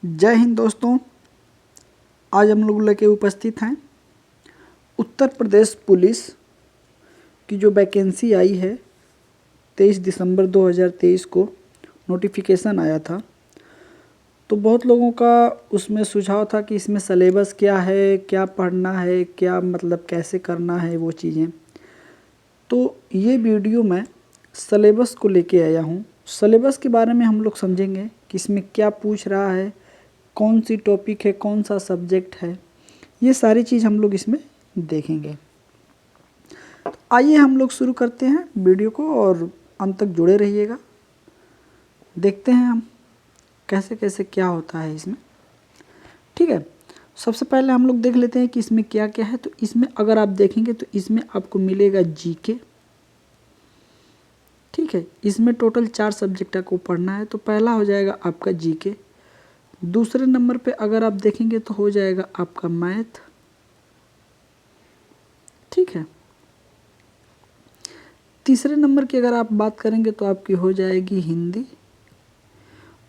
जय हिंद दोस्तों। आज हम लोग लेके उपस्थित हैं उत्तर प्रदेश पुलिस की जो वैकेंसी आई है 23 दिसंबर 2023 को नोटिफिकेशन आया था। तो बहुत लोगों का उसमें सुझाव था कि इसमें सलेबस क्या है, क्या पढ़ना है, क्या मतलब कैसे करना है वो चीज़ें। तो ये वीडियो मैं सलेबस को लेके आया हूँ। सलेबस के बारे में हम लोग समझेंगे कि इसमें क्या पूछ रहा है, कौन सी टॉपिक है, कौन सा सब्जेक्ट है, ये सारी चीज़ हम लोग इसमें देखेंगे। तो आइए हम लोग शुरू करते हैं वीडियो को और अंत तक जुड़े रहिएगा। देखते हैं हम कैसे कैसे क्या होता है इसमें। ठीक है, सबसे पहले हम लोग देख लेते हैं कि इसमें क्या क्या है। तो इसमें अगर आप देखेंगे तो इसमें आपको मिलेगा जीके। ठीक है, इसमें टोटल 4 सब्जेक्ट आपको पढ़ना है। तो पहला हो जाएगा आपका जीके। दूसरे नंबर पे अगर आप देखेंगे तो हो जाएगा आपका मैथ। ठीक है, तीसरे नंबर की अगर आप बात करेंगे तो आपकी हो जाएगी हिंदी।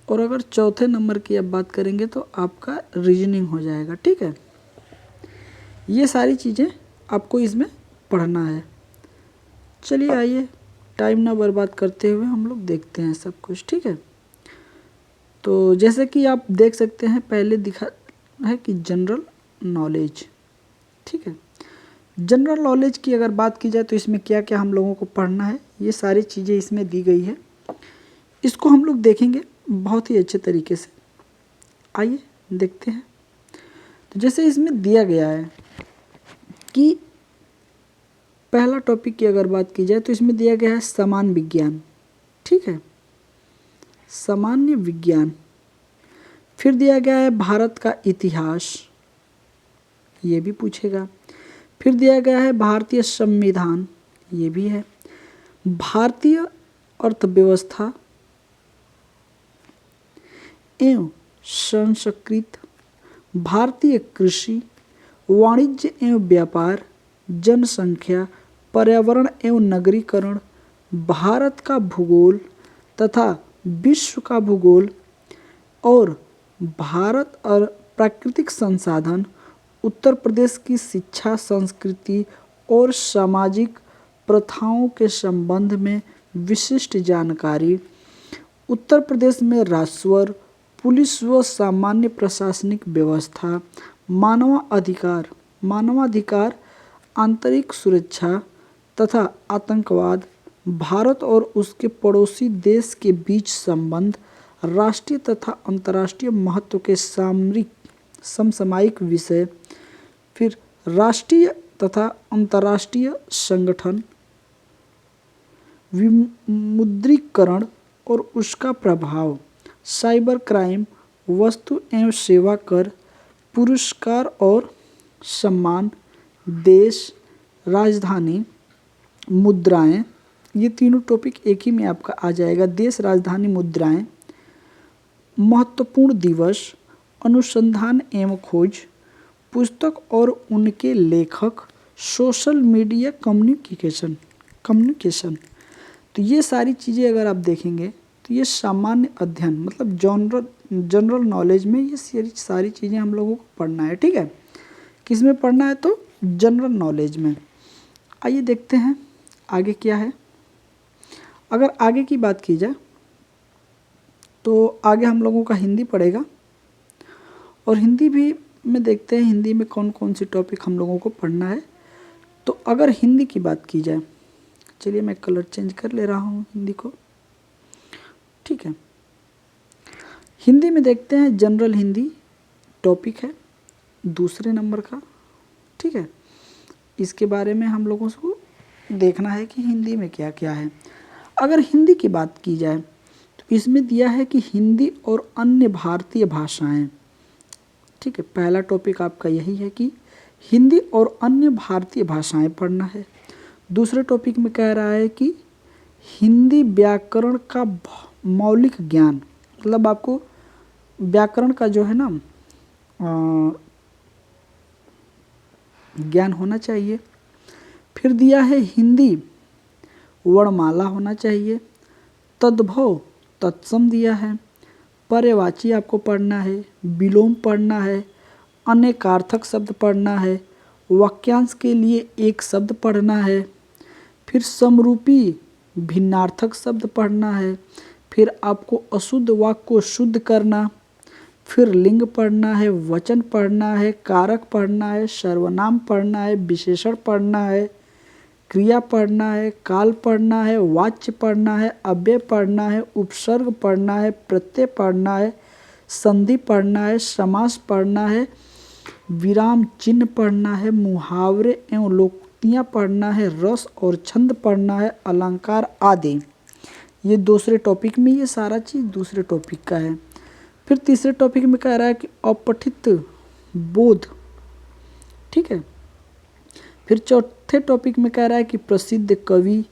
और अगर चौथे नंबर की आप बात करेंगे तो आपका रीजनिंग हो जाएगा। ठीक है, ये सारी चीज़ें आपको इसमें पढ़ना है। चलिए आइए टाइम ना बर्बाद करते हुए हम लोग देखते हैं सब कुछ। ठीक है, तो जैसे कि आप देख सकते हैं पहले दिखा है कि जनरल नॉलेज। ठीक है, जनरल नॉलेज की अगर बात की जाए तो इसमें क्या क्या हम लोगों को पढ़ना है, ये सारी चीज़ें इसमें दी गई है। इसको हम लोग देखेंगे बहुत ही अच्छे तरीके से। आइए देखते हैं। तो जैसे इसमें दिया गया है कि पहला टॉपिक की अगर बात की जाए तो इसमें दिया गया है सामान्य विज्ञान। ठीक है, सामान्य विज्ञान। फिर दिया गया है भारत का इतिहास, ये भी पूछेगा। फिर दिया गया है भारतीय संविधान, ये भी है। भारतीय अर्थव्यवस्था एवं संस्कृत, भारतीय कृषि, वाणिज्य एवं व्यापार, जनसंख्या, पर्यावरण एवं नगरीकरण, भारत का भूगोल तथा विश्व का भूगोल, और भारत और प्राकृतिक संसाधन, उत्तर प्रदेश की शिक्षा, संस्कृति और सामाजिक प्रथाओं के संबंध में विशिष्ट जानकारी, उत्तर प्रदेश में राजस्व, पुलिस व सामान्य प्रशासनिक व्यवस्था, मानवाधिकार, आंतरिक सुरक्षा तथा आतंकवाद, भारत और उसके पड़ोसी देश के बीच संबंध, राष्ट्रीय तथा अंतर्राष्ट्रीय महत्व के समसामयिक विषय, फिर राष्ट्रीय तथा अंतर्राष्ट्रीय संगठन, विमुद्रीकरण और उसका प्रभाव, साइबर क्राइम, वस्तु एवं सेवा कर, पुरस्कार और सम्मान, देश, राजधानी, मुद्राएं, ये तीनों टॉपिक एक ही में आपका आ जाएगा। देश, राजधानी, मुद्राएं, महत्वपूर्ण दिवस, अनुसंधान एवं खोज, पुस्तक और उनके लेखक, सोशल मीडिया, कम्युनिकेशन। तो ये सारी चीज़ें अगर आप देखेंगे तो ये सामान्य अध्ययन मतलब जनरल नॉलेज में ये सारी चीज़ें हम लोगों को पढ़ना है। ठीक है, किस में पढ़ना है तो जनरल नॉलेज में। आइए देखते हैं आगे क्या है। अगर आगे की बात की जाए तो आगे हम लोगों का हिंदी पड़ेगा। और हिंदी भी में देखते हैं हिंदी में कौन कौन सी टॉपिक हम लोगों को पढ़ना है। तो अगर हिंदी की बात की जाए, चलिए मैं कलर चेंज कर ले रहा हूँ हिंदी को। ठीक है, हिंदी में देखते हैं जनरल हिंदी टॉपिक है दूसरे नंबर का। ठीक है, इसके बारे में हम लोगों को देखना है कि हिंदी में क्या क्या है। अगर हिंदी की बात की जाए तो इसमें दिया है कि हिंदी और अन्य भारतीय भाषाएं। ठीक है, पहला टॉपिक आपका यही है कि हिंदी और अन्य भारतीय भाषाएं पढ़ना है। दूसरे टॉपिक में कह रहा है कि हिंदी व्याकरण का मौलिक ज्ञान, मतलब आपको व्याकरण का जो है ना ज्ञान होना चाहिए। फिर दिया है हिंदी वर्णमाला होना चाहिए, तद्भव तत्सम दिया है, पर्यायवाची आपको पढ़ना है, विलोम पढ़ना है, अनेकार्थक शब्द पढ़ना है, वाक्यांश के लिए एक शब्द पढ़ना है, फिर समरूपी भिन्नार्थक शब्द पढ़ना है, फिर आपको अशुद्ध वाक्य को शुद्ध करना, फिर लिंग पढ़ना है, वचन पढ़ना है, कारक पढ़ना है, सर्वनाम पढ़ना है, विशेषण पढ़ना है, क्रिया पढ़ना है, काल पढ़ना है, वाच्य पढ़ना है, अव्यय पढ़ना है, उपसर्ग पढ़ना है, प्रत्यय पढ़ना है, संधि पढ़ना है, समास पढ़ना है, विराम चिन्ह पढ़ना है, मुहावरे एवं लोकोक्तियाँ पढ़ना है, रस और छंद पढ़ना है, अलंकार आदि। ये दूसरे टॉपिक में, ये सारा चीज़ दूसरे टॉपिक का है। फिर तीसरे टॉपिक में कह रहा है कि अपठित बोध, ठीक है। फिर चौथे टॉपिक में कह रहा है कि प्रसिद्ध कवि,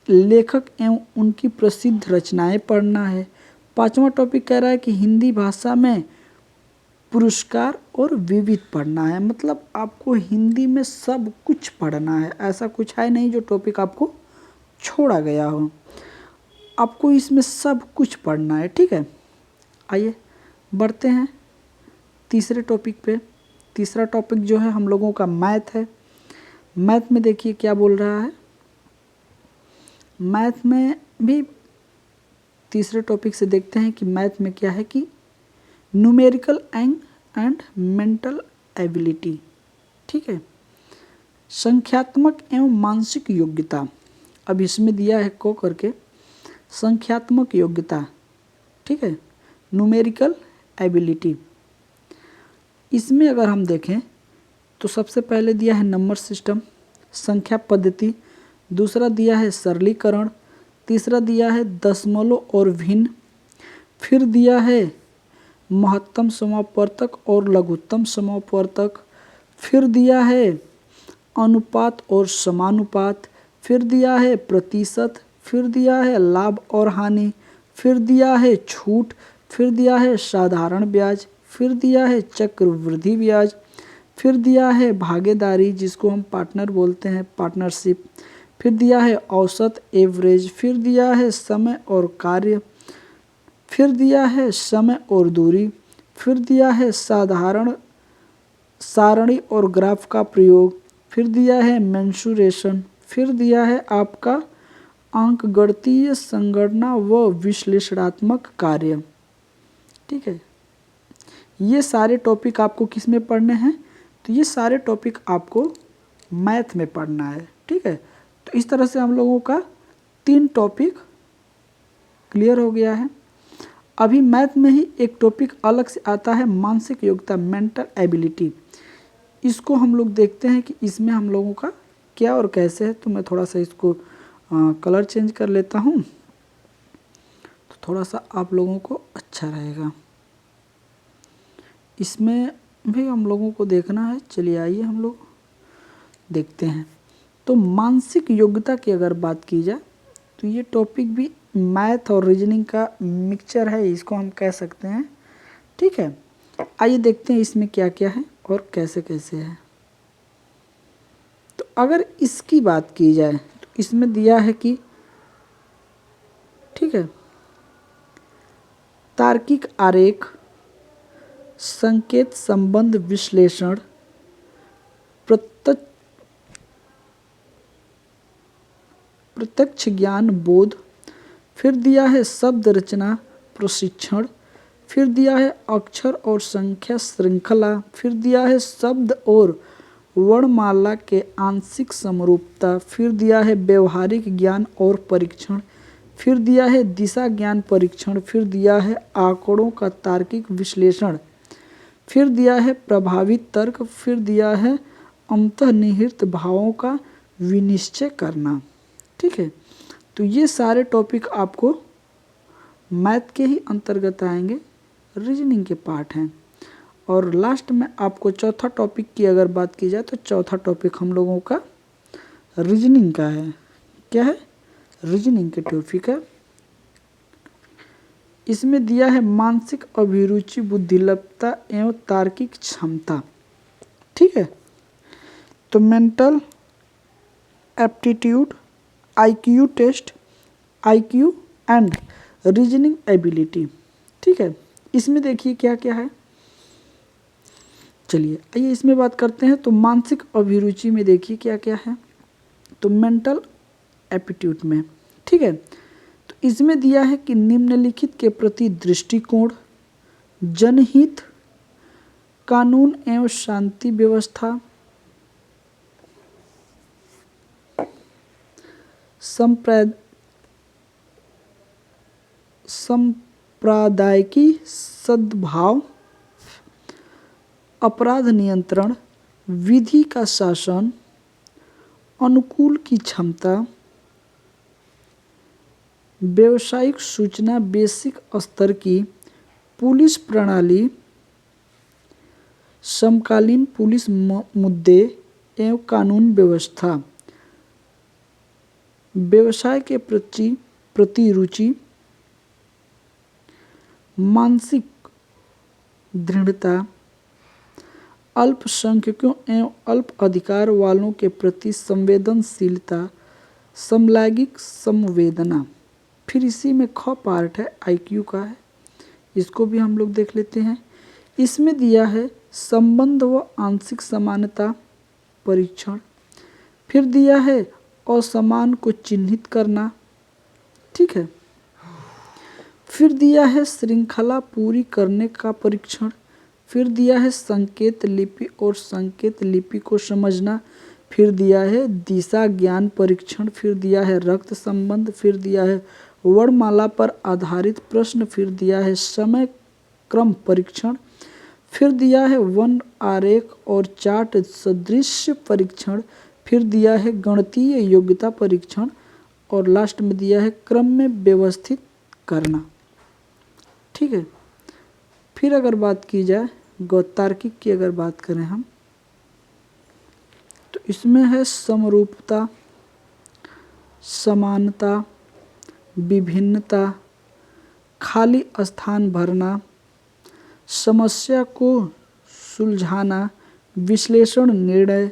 लेखक एवं उनकी प्रसिद्ध रचनाएं पढ़ना है। पांचवा टॉपिक कह रहा है कि हिंदी भाषा में पुरस्कार और विविध पढ़ना है। मतलब आपको हिंदी में सब कुछ पढ़ना है, ऐसा कुछ है नहीं जो टॉपिक आपको छोड़ा गया हो, आपको इसमें सब कुछ पढ़ना है, ठीक है। आइए बढ़ते हैं तीसरे टॉपिक पे। तीसरा टॉपिक जो है हम लोगों का मैथ है। मैथ में देखिए क्या बोल रहा है। मैथ में भी तीसरे टॉपिक से देखते हैं कि मैथ में क्या है कि न्यूमेरिकल एंड मेंटल एबिलिटी, ठीक है। संख्यात्मक एवं मानसिक योग्यता, अब इसमें दिया है को करके संख्यात्मक योग्यता, ठीक है, न्यूमेरिकल एबिलिटी। इसमें अगर हम देखें तो सबसे पहले दिया है नंबर सिस्टम, संख्या पद्धति, दूसरा दिया है सरलीकरण, तीसरा दिया है दशमलव और भिन्न, फिर दिया है महत्तम समापवर्तक और लघुत्तम समापवर्तक, फिर दिया है अनुपात और समानुपात, फिर दिया है प्रतिशत, फिर दिया है लाभ और हानि, फिर दिया है छूट, फिर दिया है साधारण ब्याज, फिर दिया है चक्रवृद्धि ब्याज, फिर दिया है भागीदारी जिसको हम पार्टनर बोलते हैं, पार्टनरशिप, फिर दिया है औसत एवरेज, फिर दिया है समय और कार्य, फिर दिया है समय और दूरी, फिर दिया है साधारण सारणी और ग्राफ का प्रयोग, फिर दिया है मेंसुरेशन, फिर दिया है आपका अंकगणितीय संगणना व विश्लेषणात्मक कार्य, ठीक है। ये सारे टॉपिक आपको किस में पढ़ने हैं, तो ये सारे टॉपिक आपको मैथ में पढ़ना है, ठीक है। तो इस तरह से हम लोगों का 3 टॉपिक क्लियर हो गया है। अभी मैथ में ही एक टॉपिक अलग से आता है मानसिक योग्यता, मेंटल एबिलिटी। इसको हम लोग देखते हैं कि इसमें हम लोगों का क्या और कैसे है। तो मैं थोड़ा सा इसको कलर चेंज कर लेता हूँ तो थोड़ा सा आप लोगों को अच्छा रहेगा। इसमें भी हम लोगों को देखना है, चलिए आइए हम लोग देखते हैं। तो मानसिक योग्यता की अगर बात की जाए तो ये टॉपिक भी मैथ और रीजनिंग का मिक्सचर है, इसको हम कह सकते हैं, ठीक है। आइए देखते हैं इसमें क्या क्या है और कैसे कैसे है। तो अगर इसकी बात की जाए तो इसमें दिया है कि, ठीक है, तार्किक आरेख, संकेत संबंध विश्लेषण, प्रत्यक्ष ज्ञान बोध, फिर दिया है शब्द रचना प्रशिक्षण, फिर दिया है अक्षर और संख्या श्रृंखला, फिर दिया है शब्द और वर्णमाला के आंशिक समरूपता, फिर दिया है व्यवहारिक ज्ञान और परीक्षण, फिर दिया है दिशा ज्ञान परीक्षण, फिर दिया है आंकड़ों का तार्किक विश्लेषण, फिर दिया है प्रभावी तर्क, फिर दिया है अंतर्निहित भावों का विनिश्चय करना, ठीक है। तो ये सारे टॉपिक आपको मैथ के ही अंतर्गत आएंगे, रीजनिंग के पार्ट हैं। और लास्ट में आपको चौथा टॉपिक की अगर बात की जाए तो चौथा टॉपिक हम लोगों का रीजनिंग का है। क्या है? रीजनिंग के टॉपिक है। इसमें दिया है मानसिक अभिरुचि, बुद्धिलब्धता एवं तार्किक क्षमता, ठीक है। तो mental aptitude, IQ test, IQ and reasoning ability, ठीक है। इसमें देखिए क्या क्या है, चलिए आइए इसमें बात करते हैं। तो मानसिक अभिरुचि में देखिए क्या क्या है, तो मेंटल एप्टीट्यूड में, ठीक है। तो इसमें दिया है कि निम्नलिखित के प्रति दृष्टिकोण, जनहित, कानून एवं शांति व्यवस्था, सांप्रदायिकी सद्भाव, अपराध नियंत्रण, विधि का शासन, अनुकूल की क्षमता, व्यावसायिक सूचना बेसिक स्तर की, पुलिस प्रणाली, समकालीन पुलिस मुद्दे एवं कानून व्यवस्था, व्यवसाय के प्रति रुचि, मानसिक दृढ़ता, अल्पसंख्यकों एवं अल्प अधिकार वालों के प्रति संवेदनशीलता, समलैंगिक संवेदना। फिर इसी में ख पार्ट है, आईक्यू का है, इसको भी हम लोग देख लेते हैं। इसमें दिया है संबंध व आंशिक समानता परीक्षण। फिर दिया है असमान को चिन्हित करना, ठीक है। फिर दिया है श्रृंखला पूरी करने का परीक्षण। फिर दिया है संकेत लिपि और संकेत लिपि को समझना। फिर दिया है दिशा ज्ञान परीक्षण। फिर दिया है रक्त संबंध। फिर दिया है वर्णमाला पर आधारित प्रश्न। फिर दिया है समय क्रम परीक्षण। फिर दिया है वन आरेख और चार्ट सदृश परीक्षण। फिर दिया है गणितीय योग्यता परीक्षण और लास्ट में दिया है क्रम में व्यवस्थित करना, ठीक है। फिर अगर बात की जाए तार्किक की, अगर बात करें हम, तो इसमें है समरूपता, समानता, विभिन्नता, खाली स्थान भरना, समस्या को सुलझाना, विश्लेषण निर्णय,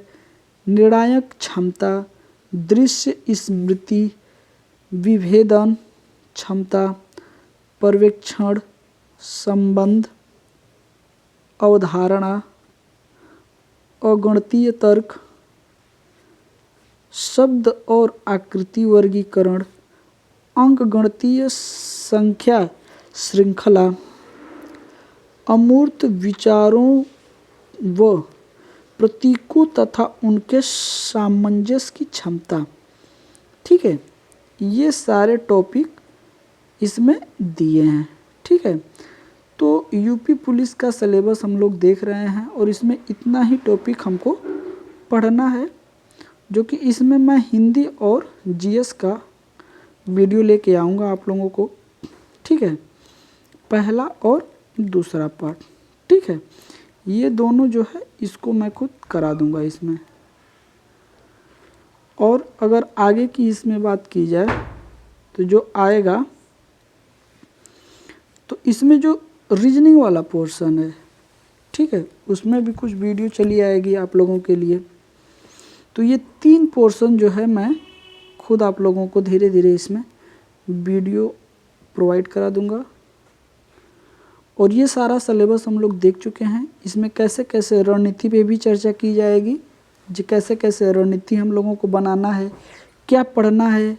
निर्णायक क्षमता, दृश्य स्मृति, विभेदन क्षमता, पर्यवेक्षण, संबंध, अवधारणा, अगणितीय तर्क, शब्द और आकृति वर्गीकरण, अंकगणितीय संख्या श्रृंखला, अमूर्त विचारों व प्रतीकों तथा उनके सामंजस्य की क्षमता, ठीक है। ये सारे टॉपिक इसमें दिए हैं, ठीक है। तो यूपी पुलिस का सिलेबस हम लोग देख रहे हैं और इसमें इतना ही टॉपिक हमको पढ़ना है, जो कि इसमें मैं हिंदी और जीएस का वीडियो लेके आऊँगा आप लोगों को, ठीक है। पहला और दूसरा पार्ट, ठीक है। ये दोनों जो है इसको मैं खुद करा दूंगा इसमें। और अगर आगे की इसमें बात की जाए तो जो आएगा, तो इसमें जो रीजनिंग वाला पोर्शन है, ठीक है, उसमें भी कुछ वीडियो चली आएगी आप लोगों के लिए। तो ये 3 पोर्शन जो है मैं खुद आप लोगों को धीरे धीरे इसमें वीडियो प्रोवाइड करा दूंगा। और ये सारा सिलेबस हम लोग देख चुके हैं। इसमें कैसे कैसे रणनीति पे भी चर्चा की जाएगी, जो कैसे कैसे रणनीति हम लोगों को बनाना है, क्या पढ़ना है,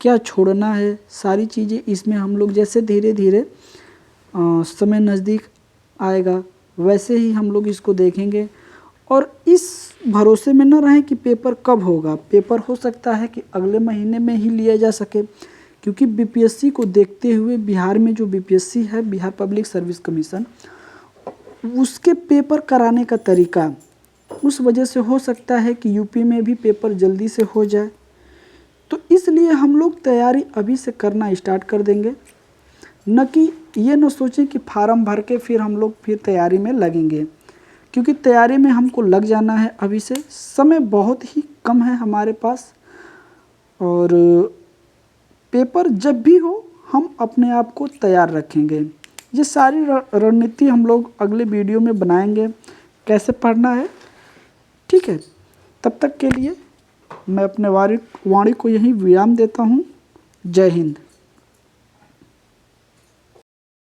क्या छोड़ना है, सारी चीज़ें इसमें हम लोग जैसे धीरे धीरे समय नज़दीक आएगा वैसे ही हम लोग इसको देखेंगे। और इस भरोसे में न रहें कि पेपर कब होगा। पेपर हो सकता है कि अगले महीने में ही लिया जा सके, क्योंकि बीपीएससी को देखते हुए बिहार में जो बीपीएससी है, बिहार पब्लिक सर्विस कमीशन, उसके पेपर कराने का तरीका, उस वजह से हो सकता है कि यूपी में भी पेपर जल्दी से हो जाए। तो इसलिए हम लोग तैयारी अभी से करना स्टार्ट कर देंगे, न कि ये न सोचें कि फार्म भर के फिर हम लोग फिर तैयारी में लगेंगे, क्योंकि तैयारी में हमको लग जाना है अभी से। समय बहुत ही कम है हमारे पास और पेपर जब भी हो हम अपने आप को तैयार रखेंगे। ये सारी रणनीति हम लोग अगले वीडियो में बनाएंगे, कैसे पढ़ना है, ठीक है। तब तक के लिए मैं अपने वाणी को यहीं विराम देता हूँ। जय हिंद।